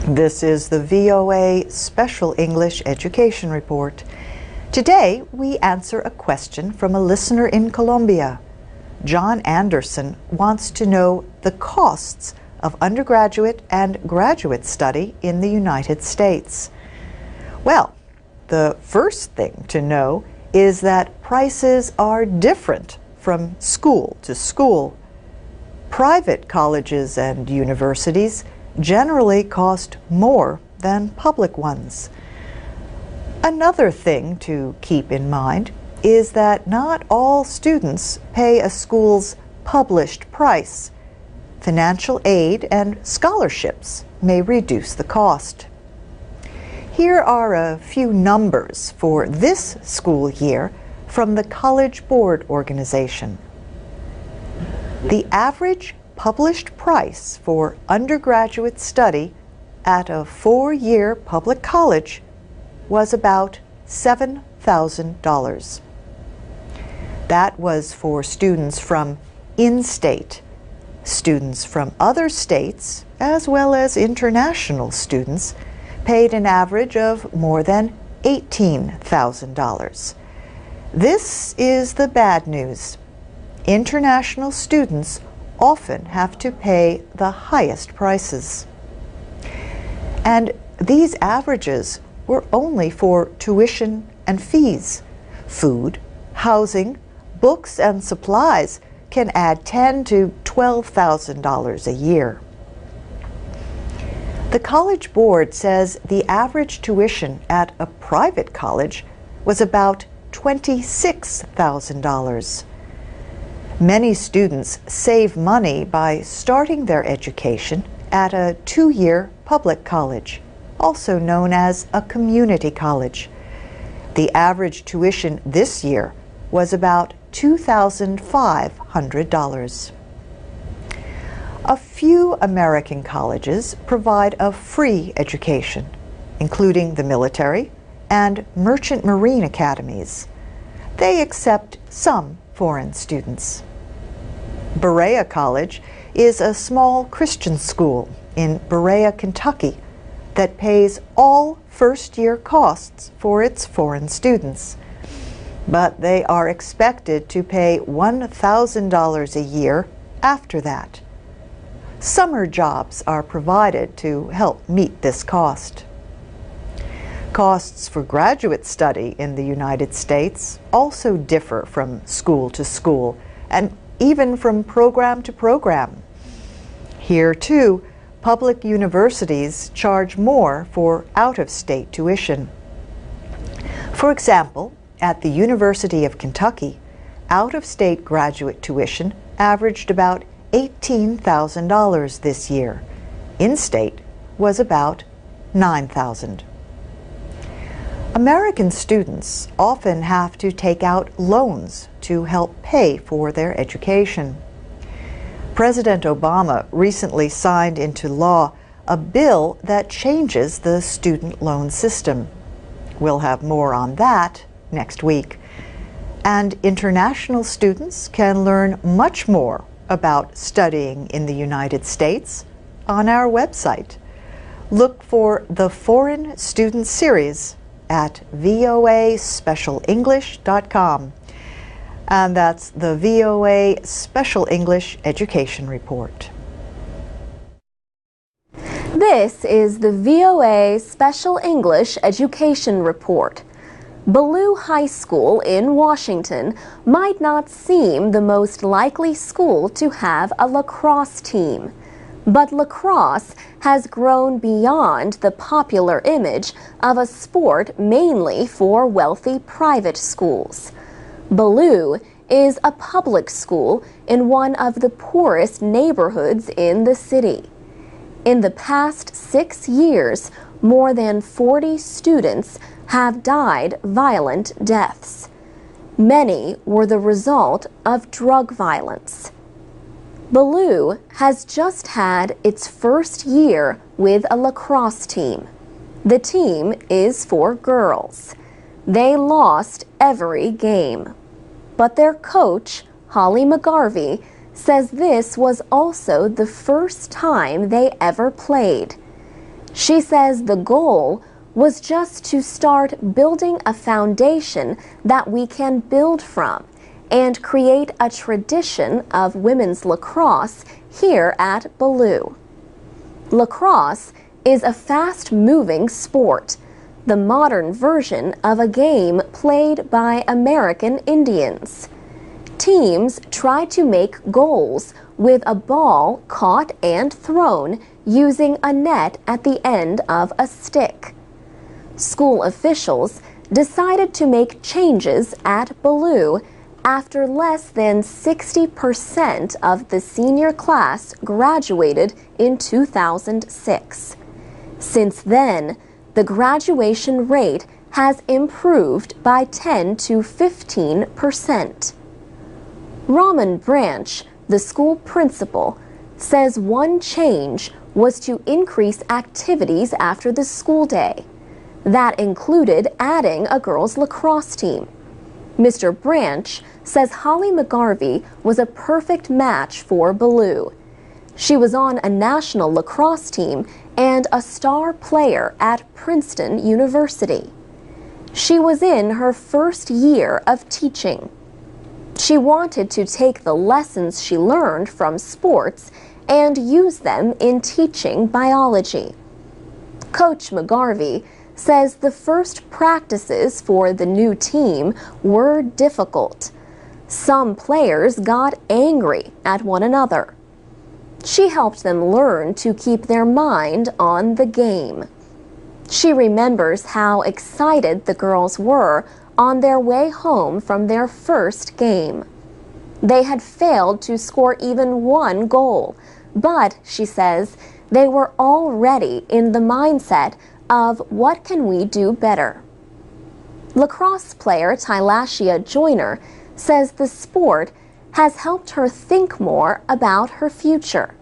This is the VOA Special English Education Report. Today, we answer a question from a listener in Colombia. John Anderson wants to know the costs of undergraduate and graduate study in the United States. Well, the first thing to know is that prices are different from school to school. Private colleges and universities generally cost more than public ones. Another thing to keep in mind is that not all students pay a school's published price. Financial aid and scholarships may reduce the cost. Here are a few numbers for this school year from the College Board Organization. The average published price for undergraduate study at a four-year public college was about $7,000. That was for students from in-state. Students from other states, as well as international students, paid an average of more than $18,000. This is the bad news. International students often have to pay the highest prices. And these averages were only for tuition and fees. Food, housing, books and supplies can add $10,000 to $12,000 a year. The College Board says the average tuition at a private college was about $26,000. Many students save money by starting their education at a two-year public college, also known as a community college. The average tuition this year was about $2,500. A few American colleges provide a free education, including the military and merchant marine academies. They accept some foreign students. Berea College is a small Christian school in Berea, Kentucky, that pays all first-year costs for its foreign students. But they are expected to pay $1,000 a year after that. Summer jobs are provided to help meet this cost. Costs for graduate study in the United States also differ from school to school and even from program to program. Here, too, public universities charge more for out-of-state tuition. For example, at the University of Kentucky, out-of-state graduate tuition averaged about $18,000 this year. In-state was about $9,000. American students often have to take out loans to help pay for their education. President Obama recently signed into law a bill that changes the student loan system. We'll have more on that next week. And international students can learn much more about studying in the United States on our website. Look for the Foreign Student Series at voaspecialenglish.com. And that's the VOA Special English Education Report. This is the VOA Special English Education Report. Ballou High School in Washington might not seem the most likely school to have a lacrosse team. But lacrosse has grown beyond the popular image of a sport mainly for wealthy private schools. Ballou is a public school in one of the poorest neighborhoods in the city. In the past 6 years, more than 40 students have died violent deaths. Many were the result of drug violence. Ballou has just had its first year with a lacrosse team. The team is for girls. They lost every game. But their coach, Holly McGarvey, says this was also the first time they ever played. She says the goal was just to start building a foundation that we can build from and create a tradition of women's lacrosse here at Baloo. Lacrosse is a fast-moving sport, the modern version of a game played by American Indians. Teams try to make goals with a ball caught and thrown using a net at the end of a stick. School officials decided to make changes at Baloo after less than 60% of the senior class graduated in 2006. Since then, the graduation rate has improved by 10 to 15%. Raman Branch, the school principal, says one change was to increase activities after the school day. That included adding a girls' lacrosse team. Mr. Branch says Holly McGarvey was a perfect match for Baloo. She was on a national lacrosse team and a star player at Princeton University. She was in her first year of teaching. She wanted to take the lessons she learned from sports and use them in teaching biology. Coach McGarvey says the first practices for the new team were difficult. Some players got angry at one another. She helped them learn to keep their mind on the game. She remembers how excited the girls were on their way home from their first game. They had failed to score even one goal, but, she says, they were already in the mindset of what can we do better. Lacrosse player Tylashia Joyner says the sport has helped her think more about her future.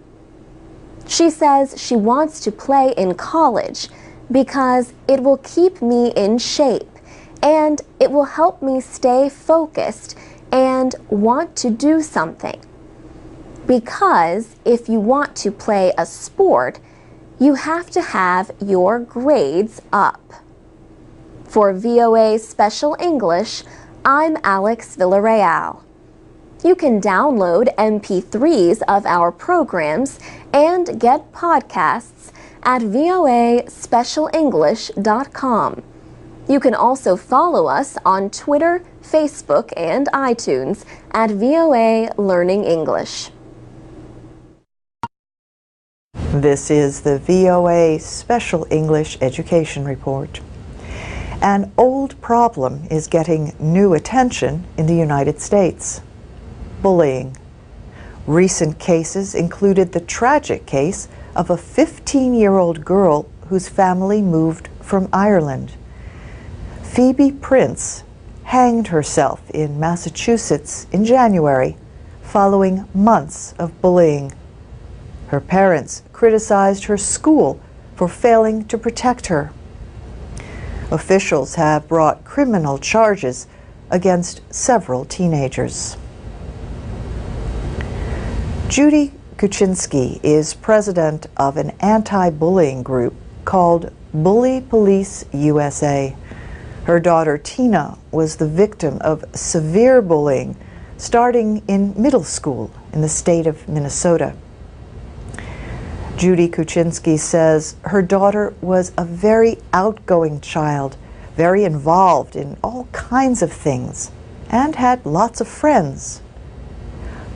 She says she wants to play in college because it will keep me in shape and it will help me stay focused and want to do something. Because if you want to play a sport, you have to have your grades up. For VOA Special English, I'm Alex Villarreal. You can download MP3s of our programs and get podcasts at voaspecialenglish.com. You can also follow us on Twitter, Facebook, and iTunes at VOA Learning English. This is the VOA Special English Education Report. An old problem is getting new attention in the United States: bullying. Recent cases included the tragic case of a 15-year-old girl whose family moved from Ireland. Phoebe Prince hanged herself in Massachusetts in January following months of bullying. Her parents criticized her school for failing to protect her. Officials have brought criminal charges against several teenagers. Judy Kuczynski is president of an anti-bullying group called Bully Police USA. Her daughter Tina was the victim of severe bullying starting in middle school in the state of Minnesota. Judy Kuczynski says her daughter was a very outgoing child, very involved in all kinds of things, and had lots of friends.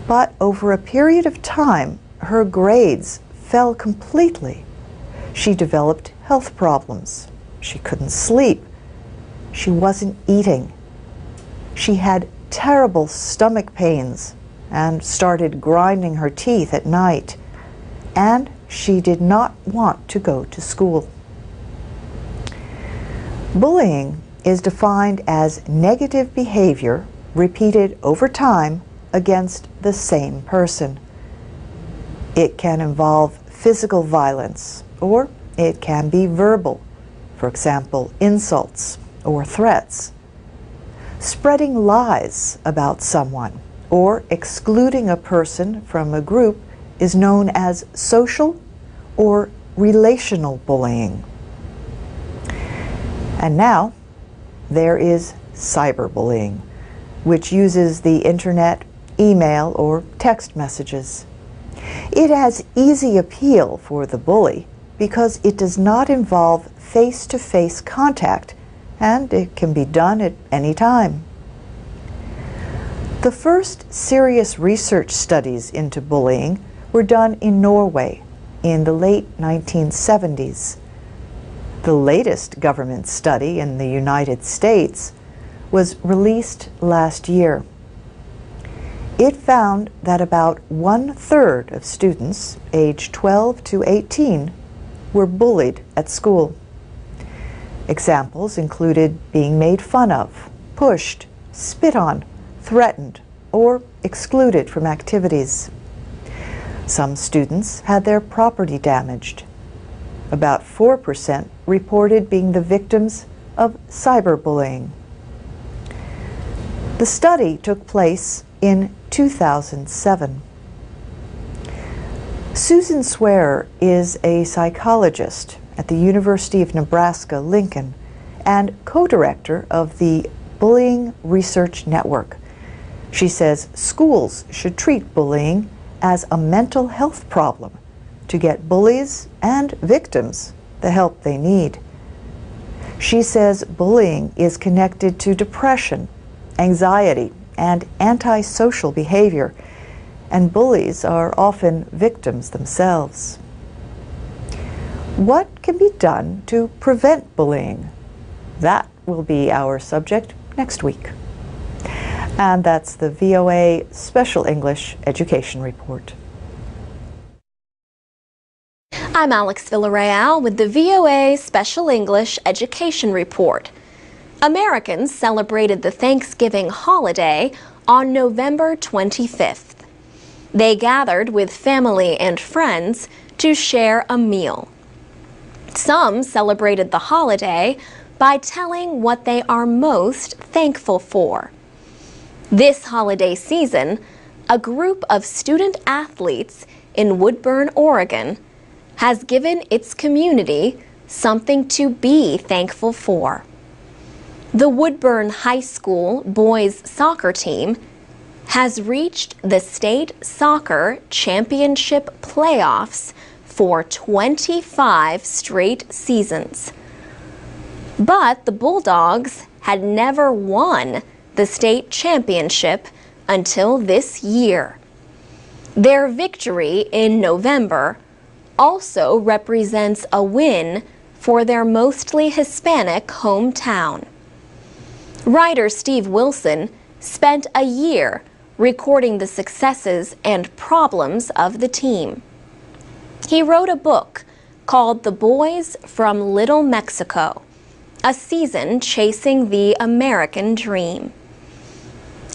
But over a period of time, her grades fell completely. She developed health problems. She couldn't sleep. She wasn't eating. She had terrible stomach pains and started grinding her teeth at night. And she did not want to go to school. Bullying is defined as negative behavior repeated over time against the same person. It can involve physical violence, or it can be verbal, for example, insults or threats. Spreading lies about someone or excluding a person from a group is known as social or relational bullying. And now, there is cyberbullying, which uses the internet, email, or text messages. It has easy appeal for the bully because it does not involve face-to-face contact, and it can be done at any time. The first serious research studies into bullying were done in Norway in the late 1970s. The latest government study in the United States was released last year. It found that about 1/3 of students aged 12 to 18 were bullied at school. Examples included being made fun of, pushed, spit on, threatened, or excluded from activities. Some students had their property damaged. About 4% reported being the victims of cyberbullying. The study took place in 2007. Susan Swearer is a psychologist at the University of Nebraska-Lincoln and co-director of the Bullying Research Network. She says schools should treat bullying as a mental health problem to get bullies and victims the help they need. She says bullying is connected to depression, anxiety, and antisocial behavior, and bullies are often victims themselves. What can be done to prevent bullying? That will be our subject next week. And that's the VOA Special English Education Report. I'm Alex Villarreal with the VOA Special English Education Report. Americans celebrated the Thanksgiving holiday on November 25th. They gathered with family and friends to share a meal. Some celebrated the holiday by telling what they are most thankful for. This holiday season, a group of student athletes in Woodburn, Oregon, has given its community something to be thankful for. The Woodburn High School boys soccer team has reached the state soccer championship playoffs for 25 straight seasons. But the Bulldogs had never won the state championship until this year. Their victory in November also represents a win for their mostly Hispanic hometown. Writer Steve Wilson spent a year recording the successes and problems of the team. He wrote a book called The Boys from Little Mexico, a season chasing the American dream.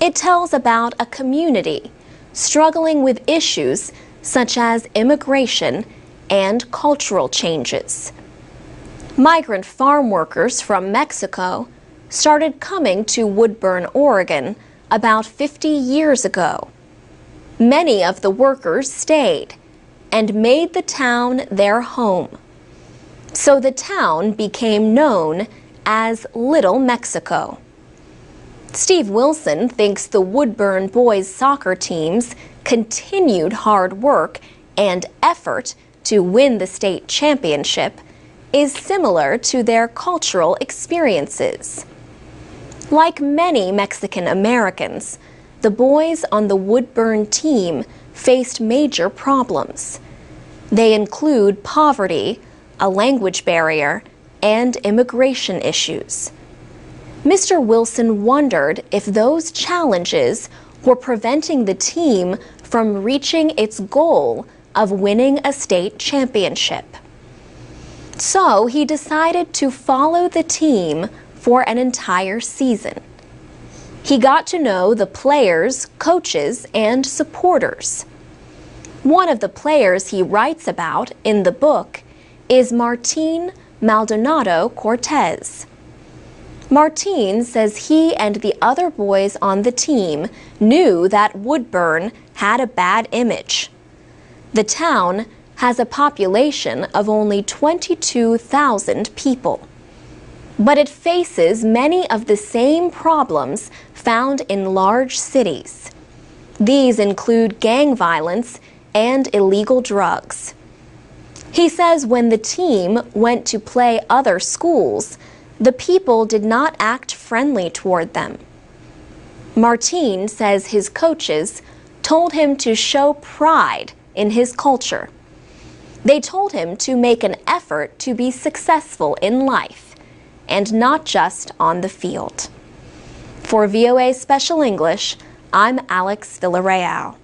It tells about a community struggling with issues such as immigration and cultural changes. Migrant farm workers from Mexico started coming to Woodburn, Oregon about 50 years ago. Many of the workers stayed and made the town their home. So the town became known as Little Mexico. Steve Wilson thinks the Woodburn boys soccer team's continued hard work and effort to win the state championship is similar to their cultural experiences. Like many Mexican Americans, the boys on the Woodburn team faced major problems. They include poverty, a language barrier, and immigration issues. Mr. Wilson wondered if those challenges were preventing the team from reaching its goal of winning a state championship. So he decided to follow the team for an entire season. He got to know the players, coaches, and supporters. One of the players he writes about in the book is Martin Maldonado Cortez. Martin says he and the other boys on the team knew that Woodburn had a bad image. The town has a population of only 22,000 people. But it faces many of the same problems found in large cities. These include gang violence and illegal drugs. He says when the team went to play other schools, the people did not act friendly toward them. Martin says his coaches told him to show pride in his culture. They told him to make an effort to be successful in life, and not just on the field. For VOA Special English, I'm Alex Villarreal.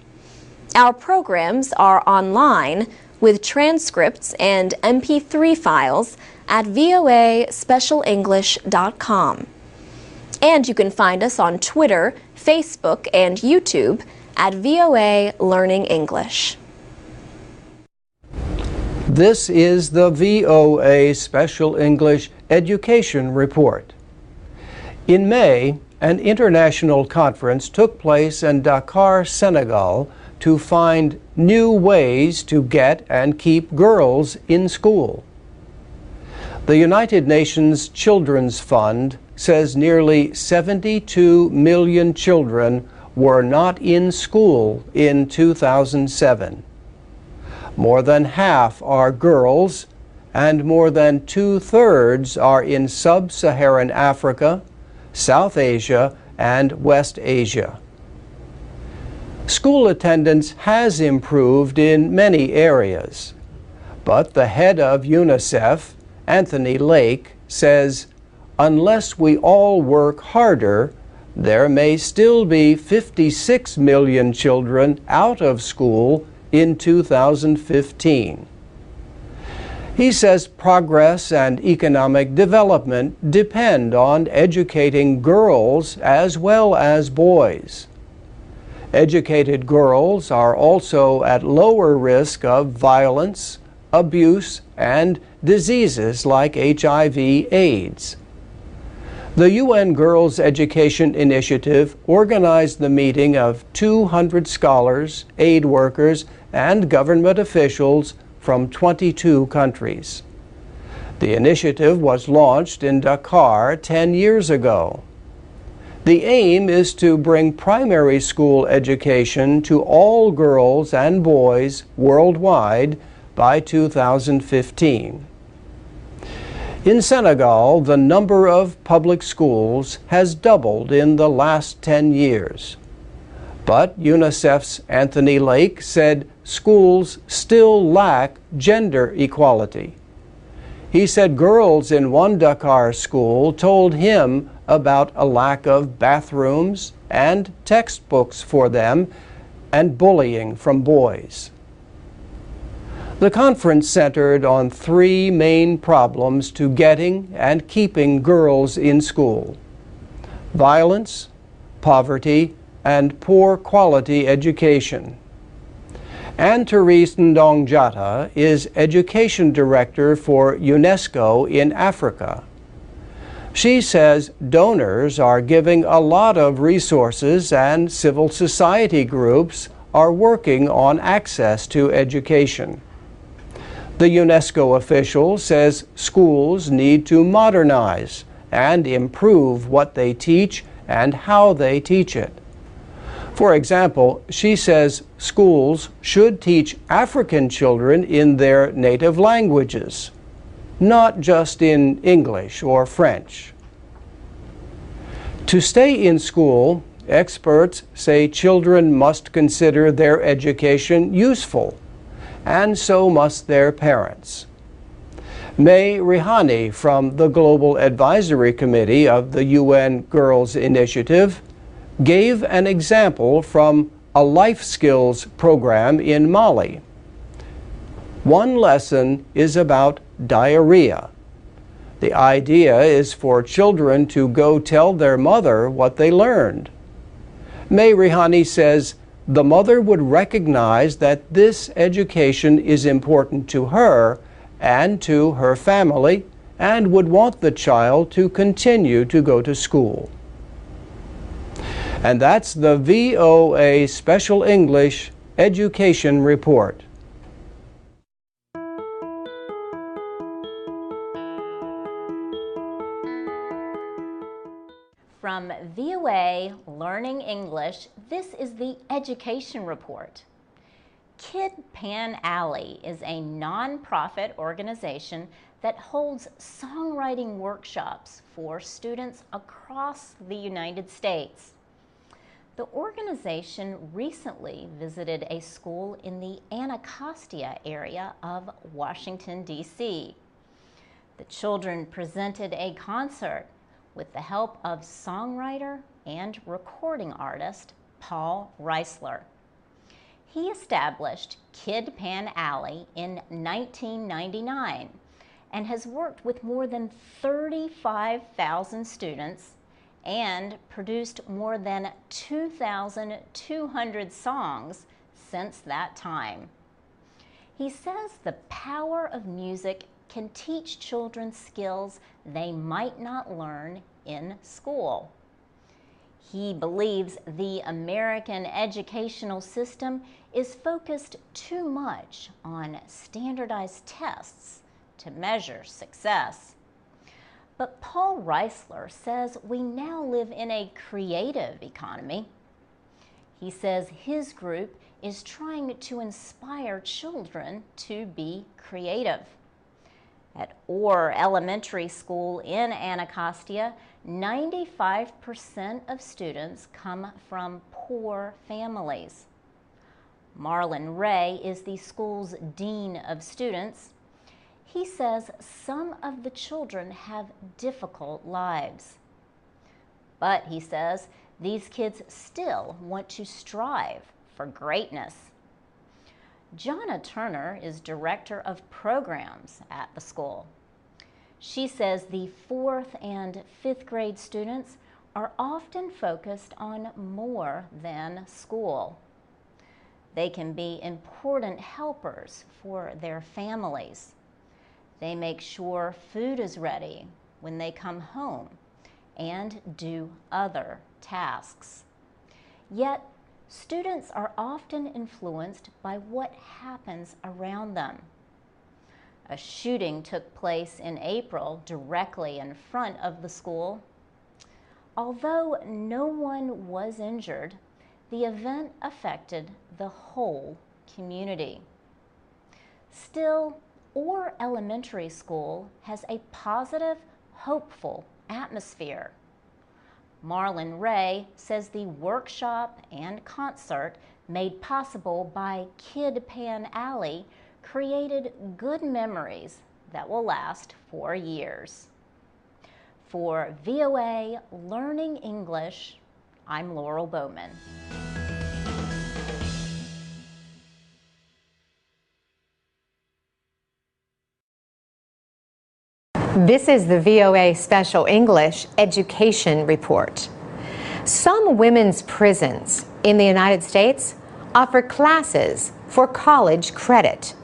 Our programs are online with transcripts and MP3 files at voaspecialenglish.com. And you can find us on Twitter, Facebook, and YouTube at VOA Learning English. This is the VOA Special English Education Report. In May, an international conference took place in Dakar, Senegal, to find new ways to get and keep girls in school. The United Nations Children's Fund says nearly 72 million children were not in school in 2007. More than half are girls, and more than 2/3 are in sub-Saharan Africa, South Asia, and West Asia. School attendance has improved in many areas, but the head of UNICEF, Anthony Lake, says, unless we all work harder, there may still be 56 million children out of school in 2015. He says progress and economic development depend on educating girls as well as boys. Educated girls are also at lower risk of violence, abuse, and diseases like HIV/AIDS. The UN Girls Education Initiative organized the meeting of 200 scholars, aid workers, and government officials from 22 countries. The initiative was launched in Dakar 10 years ago. The aim is to bring primary school education to all girls and boys worldwide by 2015. In Senegal, the number of public schools has doubled in the last 10 years. But UNICEF's Anthony Lake said schools still lack gender equality. He said girls in one Dakar school told him about a lack of bathrooms and textbooks for them and bullying from boys. The conference centered on three main problems to getting and keeping girls in school: violence, poverty, and poor quality education. Anne-Therese Ndongjata is Education Director for UNESCO in Africa. She says donors are giving a lot of resources and civil society groups are working on access to education. The UNESCO official says schools need to modernize and improve what they teach and how they teach it. For example, she says schools should teach African children in their native languages, not just in English or French. To stay in school, experts say children must consider their education useful, and so must their parents. May Rihani from the Global Advisory Committee of the UN Girls Initiative gave an example from a life skills program in Mali. One lesson is about diarrhea. The idea is for children to go tell their mother what they learned. May Rihani says the mother would recognize that this education is important to her and to her family and would want the child to continue to go to school. And that's the VOA Special English Education Report. From VOA Learning English, this is the Education Report. Kid Pan Alley is a nonprofit organization that holds songwriting workshops for students across the United States. The organization recently visited a school in the Anacostia area of Washington, D.C. The children presented a concert with the help of songwriter and recording artist Paul Reisler. He established Kid Pan Alley in 1999 and has worked with more than 35,000 students and produced more than 2,200 songs since that time. He says the power of music can teach children skills they might not learn in school. He believes the American educational system is focused too much on standardized tests to measure success. But Paul Reisler says we now live in a creative economy. He says his group is trying to inspire children to be creative. At Orr Elementary School in Anacostia, 95% of students come from poor families. Marlon Ray is the school's dean of students. He says some of the children have difficult lives. But he says these kids still want to strive for greatness. Jonna Turner is director of programs at the school. She says the 4th and 5th grade students are often focused on more than school. They can be important helpers for their families. They make sure food is ready when they come home and do other tasks. Yet, students are often influenced by what happens around them. A shooting took place in April directly in front of the school. Although no one was injured, the event affected the whole community. Still, Orr Elementary School has a positive, hopeful atmosphere. Marlon Ray says the workshop and concert made possible by Kid Pan Alley created good memories that will last for years. For VOA Learning English, I'm Laurel Bowman. This is the VOA Special English Education Report. Some women's prisons in the United States offer classes for college credit.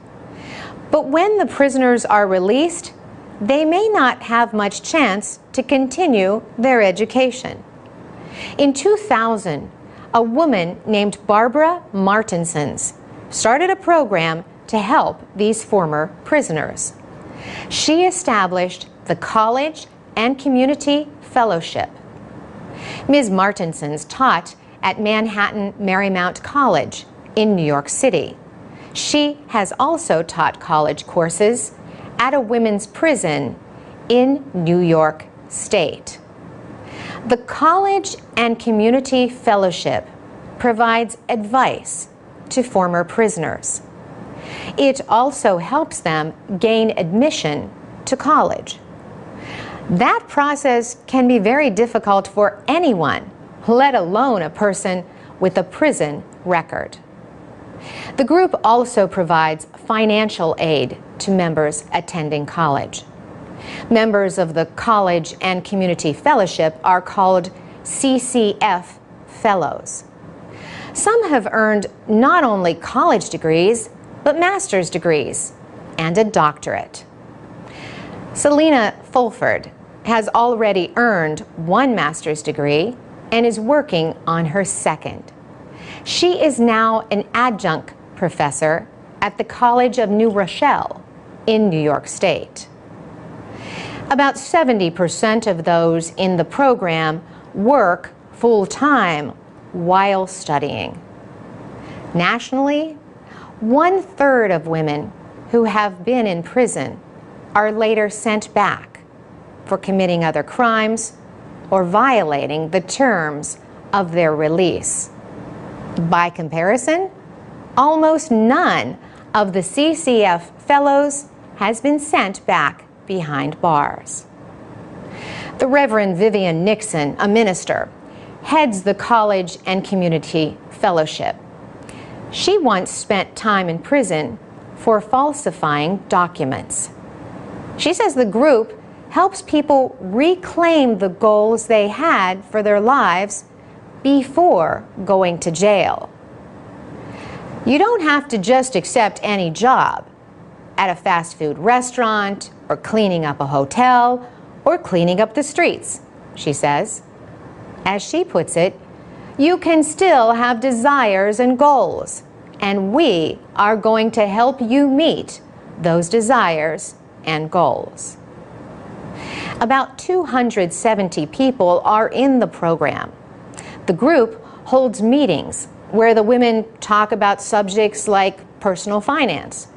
But when the prisoners are released, they may not have much chance to continue their education. In 2000, a woman named Barbara Martinsons started a program to help these former prisoners. She established the College and Community Fellowship. Ms. Martinsons taught at Manhattan Marymount College in New York City. She has also taught college courses at a women's prison in New York State. The College and Community Fellowship provides advice to former prisoners. It also helps them gain admission to college. That process can be very difficult for anyone, let alone a person with a prison record. The group also provides financial aid to members attending college. Members of the College and Community Fellowship are called CCF Fellows. Some have earned not only college degrees, but master's degrees and a doctorate. Selena Fulford has already earned one master's degree and is working on her second. She is now an adjunct professor at the College of New Rochelle in New York State. About 70% of those in the program work full-time while studying. Nationally, 1/3 of women who have been in prison are later sent back for committing other crimes or violating the terms of their release. By comparison, almost none of the CCF fellows has been sent back behind bars. The Reverend Vivian Nixon, a minister, heads the College and Community Fellowship. She once spent time in prison for falsifying documents. She says the group helps people reclaim the goals they had for their lives before going to jail. You don't have to just accept any job at a fast food restaurant or cleaning up a hotel or cleaning up the streets, she says. As she puts it, you can still have desires and goals, and we are going to help you meet those desires and goals. About 270 people are in the program. The group holds meetings where the women talk about subjects like personal finance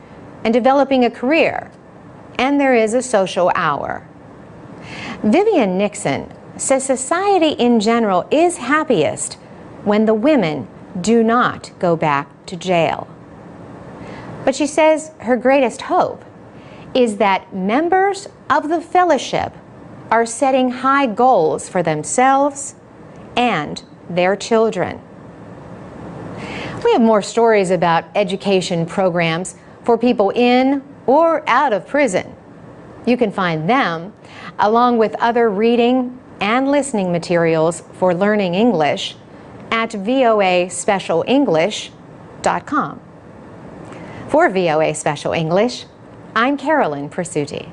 and developing a career, and there is a social hour. Vivian Nixon says society in general is happiest when the women do not go back to jail. But she says her greatest hope is that members of the fellowship are setting high goals for themselves and their children. We have more stories about education programs for people in or out of prison. You can find them, along with other reading and listening materials for learning English, at voaspecialenglish.com. For VOA Special English, I'm Carolyn Persutti.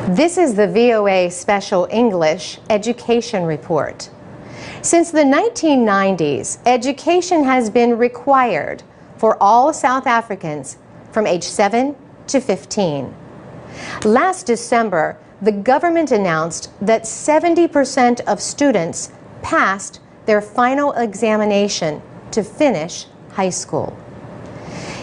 This is the VOA Special English Education Report. Since the 1990s, education has been required for all South Africans from age 7 to 15. Last December, the government announced that 70% of students passed their final examination to finish high school.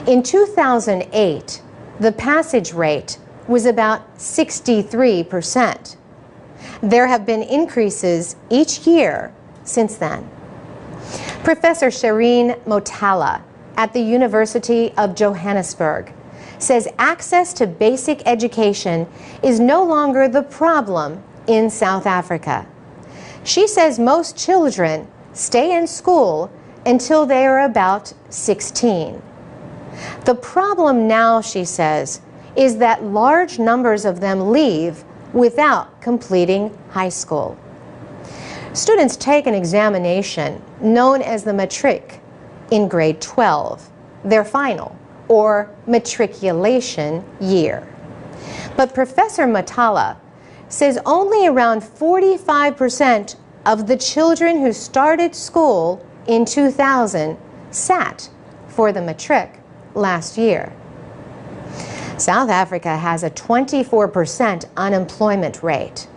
In 2008, the passage rate was about 63%. There have been increases each year since then. Professor Shireen Motala at the University of Johannesburg says access to basic education is no longer the problem in South Africa. She says most children stay in school until they are about 16. The problem now, she says, is that large numbers of them leave without completing high school. Students take an examination known as the matric in grade 12, their final or matriculation year. But Professor Matala says only around 45% of the children who started school in 2000 sat for the matric last year. South Africa has a 24% unemployment rate.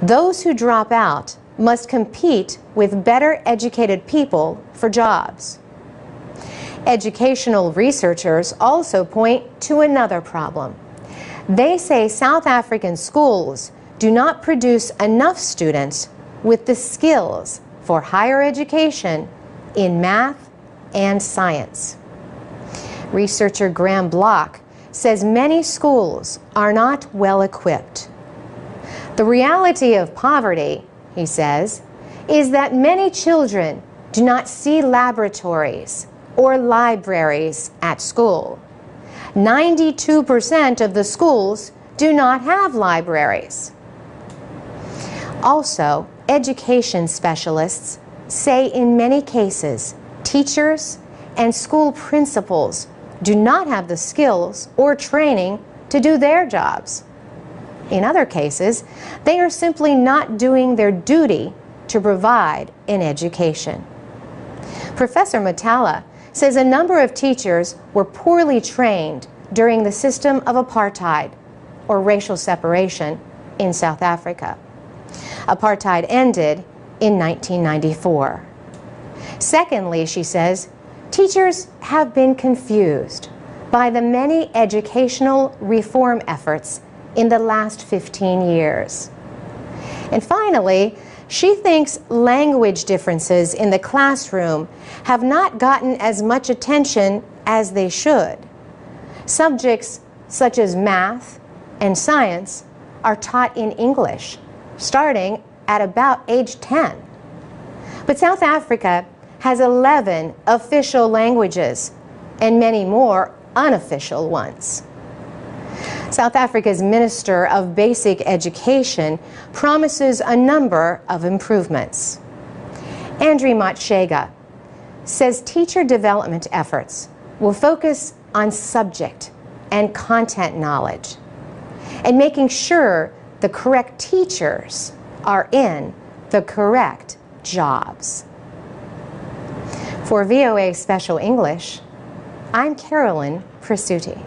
Those who drop out must compete with better educated people for jobs. Educational researchers also point to another problem. They say South African schools do not produce enough students with the skills for higher education in math and science. Researcher Graham Block says many schools are not well equipped. The reality of poverty, he says, is that many children do not see laboratories or libraries at school. 92% of the schools do not have libraries. Also, education specialists say in many cases, teachers and school principals do not have the skills or training to do their jobs. In other cases, they are simply not doing their duty to provide an education. Professor Matala says a number of teachers were poorly trained during the system of apartheid or racial separation in South Africa. Apartheid ended in 1994. Secondly, she says, teachers have been confused by the many educational reform efforts in the last 15 years. And finally, she thinks language differences in the classroom have not gotten as much attention as they should. Subjects such as math and science are taught in English, starting at about age 10. But South Africa has 11 official languages and many more unofficial ones. South Africa's Minister of Basic Education promises a number of improvements. Andri Matshega says teacher development efforts will focus on subject and content knowledge and making sure the correct teachers are in the correct jobs. For VOA Special English, I'm Carolyn Prasuti.